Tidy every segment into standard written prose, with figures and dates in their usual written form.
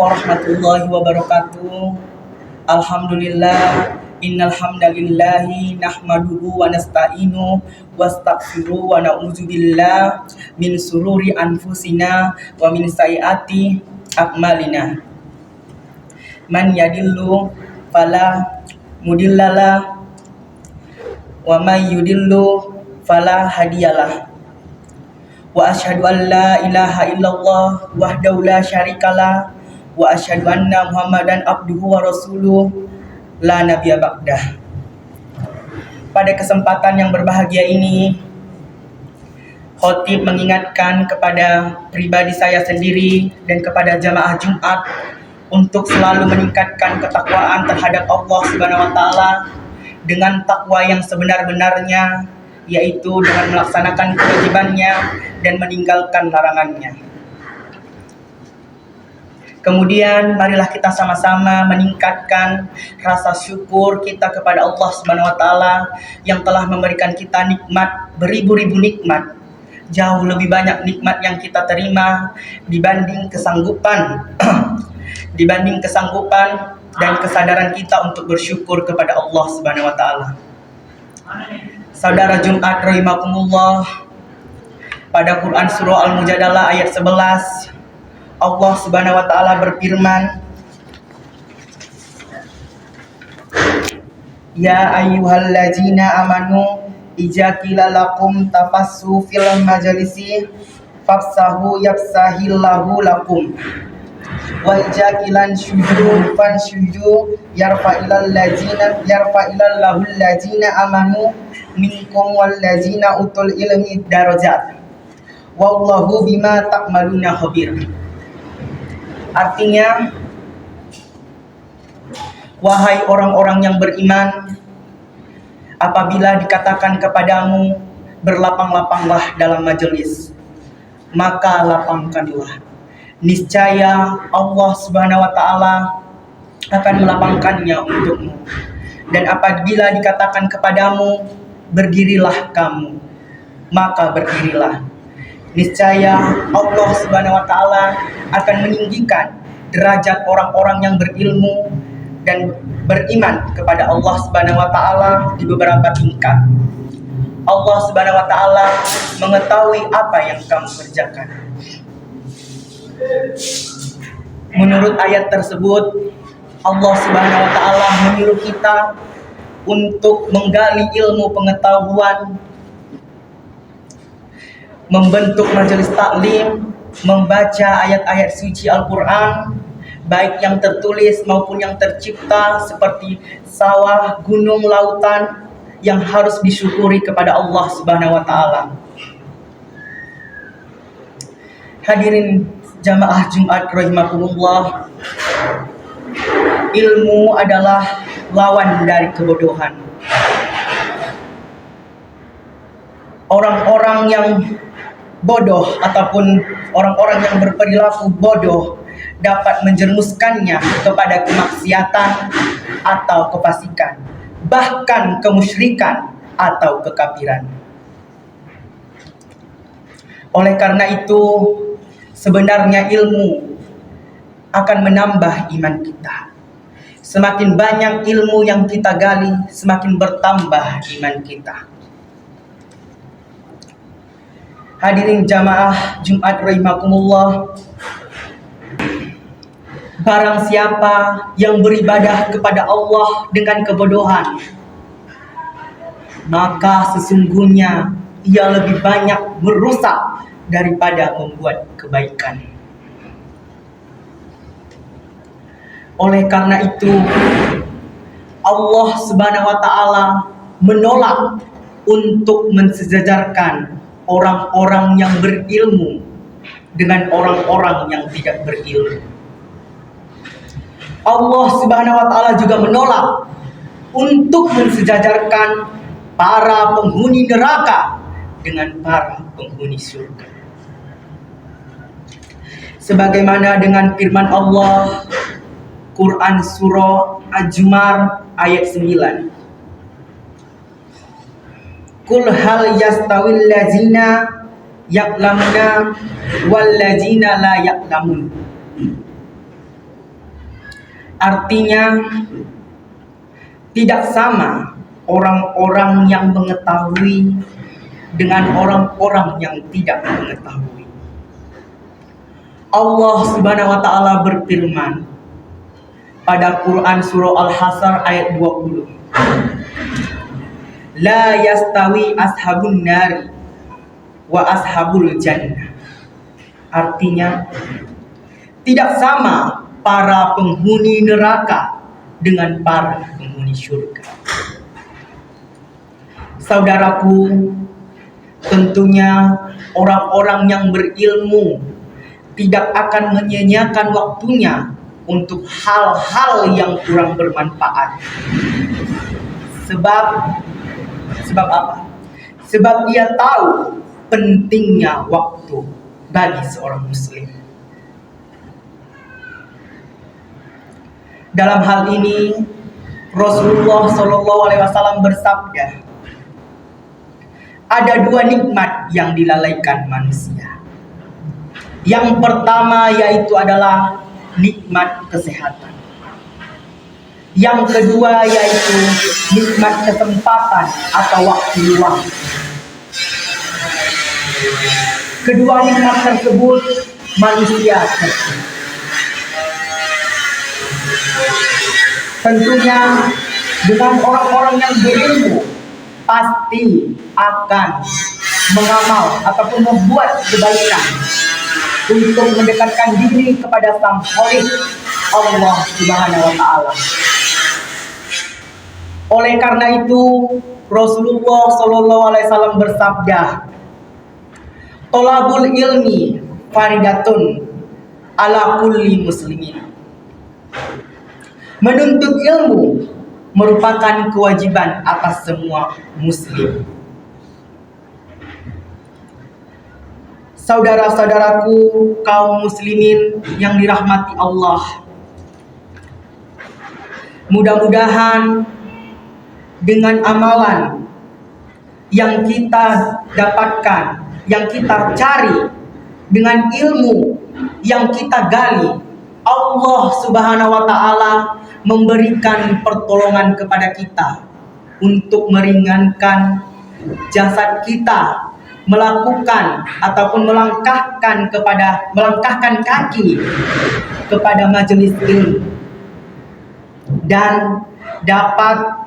warahmatullahi wabarakatuh. Alhamdulillah, innal hamdalillahi nahmaduhu wa nasta'inu wastaghfiru wa na'udzubillah min sururi anfusina wa min sayyiati a'malina. Man yadillu fala mudillala wa may yudillu fala hadiyalah. Wa asyhadu an la ilaha illallah wahdahu la syarikalah wa asyhadu anna Muhammadan abduhu wa rasuluh la nabiyya ba'dah. Pada kesempatan yang berbahagia ini, khotib mengingatkan kepada pribadi saya sendiri dan kepada jamaah Jumat untuk selalu meningkatkan ketakwaan terhadap Allah Subhanahu wa taala dengan takwa yang sebenar-benarnya, yaitu dengan melaksanakan kewajibannya dan meninggalkan larangannya. Kemudian marilah kita sama-sama meningkatkan rasa syukur kita kepada Allah Subhanahu wa taala yang telah memberikan kita nikmat, beribu-ribu nikmat. Jauh lebih banyak nikmat yang kita terima dibanding kesanggupan dan kesadaran kita untuk bersyukur kepada Allah Subhanahu wa taala. Saudara Jumat rahimakumullah, pada Quran surah Al-Mujadalah ayat 11, Allah Subhanahu wa taala berfirman, Ya ayyuhallazina amanu idza qila lakum tafassu fil majalisi fafsahu yafsahillahu lakum wa idza qila syudu fanshudu yarfa'ilal lahul ladzina amanu minkum wal ladzina utul ilmi darajat wallahu bima ta'maluna khabir. Artinya, wahai orang-orang yang beriman, apabila dikatakan kepadamu berlapang-lapanglah dalam majelis, maka lapangkanlah. Niscaya Allah Subhanahu wa taala akan melapangkannya untukmu. Dan apabila dikatakan kepadamu berdirilah kamu, maka berdirilah. Niscaya Allah Subhanahu wa taala akan meninggikan derajat orang-orang yang berilmu dan beriman kepada Allah Subhanahu wa taala di beberapa tingkat. Allah Subhanahu wa taala mengetahui apa yang kamu kerjakan. Menurut ayat tersebut, Allah Subhanahu wa taala menyuruh kita untuk menggali ilmu pengetahuan, membentuk majelis taklim, membaca ayat-ayat suci Al-Quran, baik yang tertulis maupun yang tercipta, seperti sawah, gunung, lautan, yang harus disyukuri kepada Allah Subhanahu wa taala. Hadirin jamaah Jumat rahimakumullah, ilmu adalah lawan dari kebodohan. Orang-orang yang bodoh ataupun orang-orang yang berperilaku bodoh dapat menjerumuskannya kepada kemaksiatan atau kefasikan, bahkan kemusyrikan atau kekafiran. Oleh karena itu, sebenarnya ilmu akan menambah iman kita. Semakin banyak ilmu yang kita gali, semakin bertambah iman kita. Hadirin jamaah Jumat rahimakumullah, barang siapa yang beribadah kepada Allah dengan kebodohan, maka sesungguhnya ia lebih banyak merusak daripada membuat kebaikan. Oleh karena itu, Allah Subhanahu wa taala menolak untuk mensejajarkan orang-orang yang berilmu dengan orang-orang yang tidak berilmu. Allah Subhanahu wa taala juga menolak untuk mensejajarkan para penghuni neraka dengan para penghuni surga. Sebagaimana dengan firman Allah, Quran surah Al-Zumar ayat 9. Qul hal yastawil ladzina ya'lamuna wal ladzina la ya'lamun. Artinya tidak sama orang-orang yang mengetahui dengan orang-orang yang tidak mengetahui. Allah Subhanahu wa taala berfirman pada Quran surah Al-Hasyr ayat 20. La yastawi ashabun nari wa ashabul jannah. Artinya tidak sama para penghuni neraka dengan para penghuni surga. Saudaraku, tentunya orang-orang yang berilmu tidak akan menyia-nyiakan waktunya untuk hal-hal yang kurang bermanfaat. Sebab apa? Sebab dia tahu pentingnya waktu bagi seorang muslim. Dalam hal ini Rasulullah SAW bersabda, ada dua nikmat yang dilalaikan manusia. Yang pertama yaitu adalah nikmat kesehatan. Yang kedua yaitu nikmat kesempatan atau waktu luang. Kedua nikmat tersebut manusia terkena. Tentunya dengan orang-orang yang berilmu pasti akan mengamal ataupun membuat kebaikan untuk mendekatkan diri kepada Sang Khalik Allah Subhanahu wa taala. Oleh karena itu Rasulullah SAW bersabda, "Thalabul ilmi faridatun ala kulli muslimin." Menuntut ilmu merupakan kewajiban atas semua muslim. Saudara-saudaraku kaum muslimin yang dirahmati Allah, mudah-mudahan dengan amalan yang kita dapatkan, yang kita cari, dengan ilmu yang kita gali, Allah Subhanahu wa taala memberikan pertolongan kepada kita untuk meringankan jasad kita, melakukan ataupun melangkahkan kaki kepada majelis ilmu, dan dapat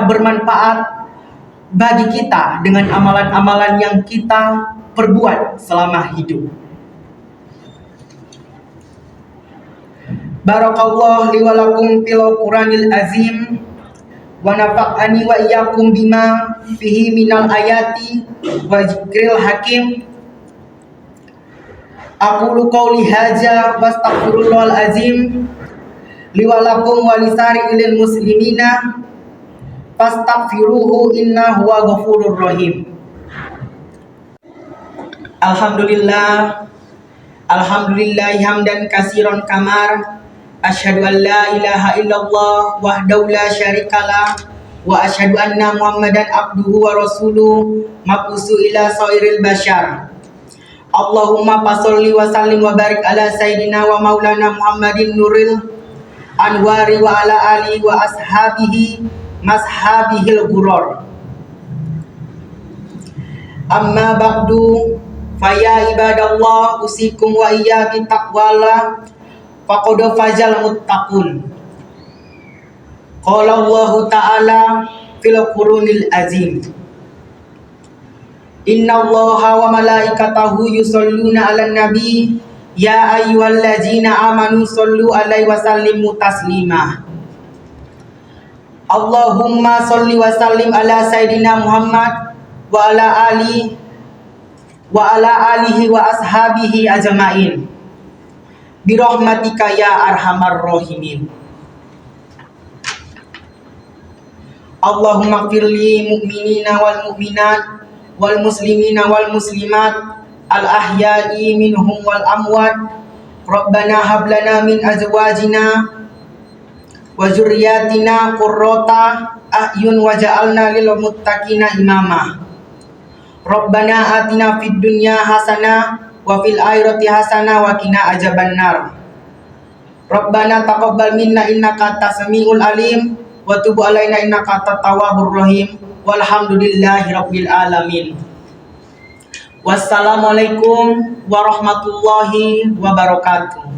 bermanfaat bagi kita dengan amalan-amalan yang kita perbuat selama hidup. Barakallahu li wa lakum fil Qur'anil azim wa nafa'ani wa iyyakum bima fihi minal ayati wa zikril hakim. Aqulu qawli hadza wastaghfirullahal azim li wa lakum wa lisa'iril muslimina fastaghfiruhu innahu huwa ghafurur rahim. Alhamdulillah hamdan katsiran kamar. Asyhadu an la ilaha illallah wahdahu la syarikalah wa asyhadu anna Muhammadan abduhu wa rasuluh mab'usu ila sairil bashar. Allahumma fasholli wa sallim wa barik ala sayyidina wa maulana Muhammadin nuril anwari wa ala alihi wa ashabihi mashabihil ghurur. Amma ba'du, faya ibadallah usikum wa iyya bi taqwallah faqad fazal muttaqun. Qala Allah ta'ala fil Qur'anil azim, Inna Allaha wa malaikatahu yusholluna 'alan nabi ya ayyuhallazina amanu shollu 'alaihi wa sallimu taslima. Allahumma sholli wa sallim ala sayyidina Muhammad wa ala alihi wa ashabihi ajma'in birahmatika ya arhamar rahimin. Allahumma ighfirli mu'minina wal mu'minat wal muslimina wal muslimat al ahya'i minhum wal amwat. Rabbana hab lana min azwajina wa dzurriyyatina qurrata a'yun waj'alna lil muttaqina imama. Rabbana atina fid dunya hasanah wa fil akhirati hasanah wa qina adzabannar. Rabbana taqabbal minna innaka antas samiul alim wa tub alaina innaka antat tawwabur rahim. Walhamdulillahi rabbil alamin. Wassalamualaikum warahmatullahi wabarakatuh.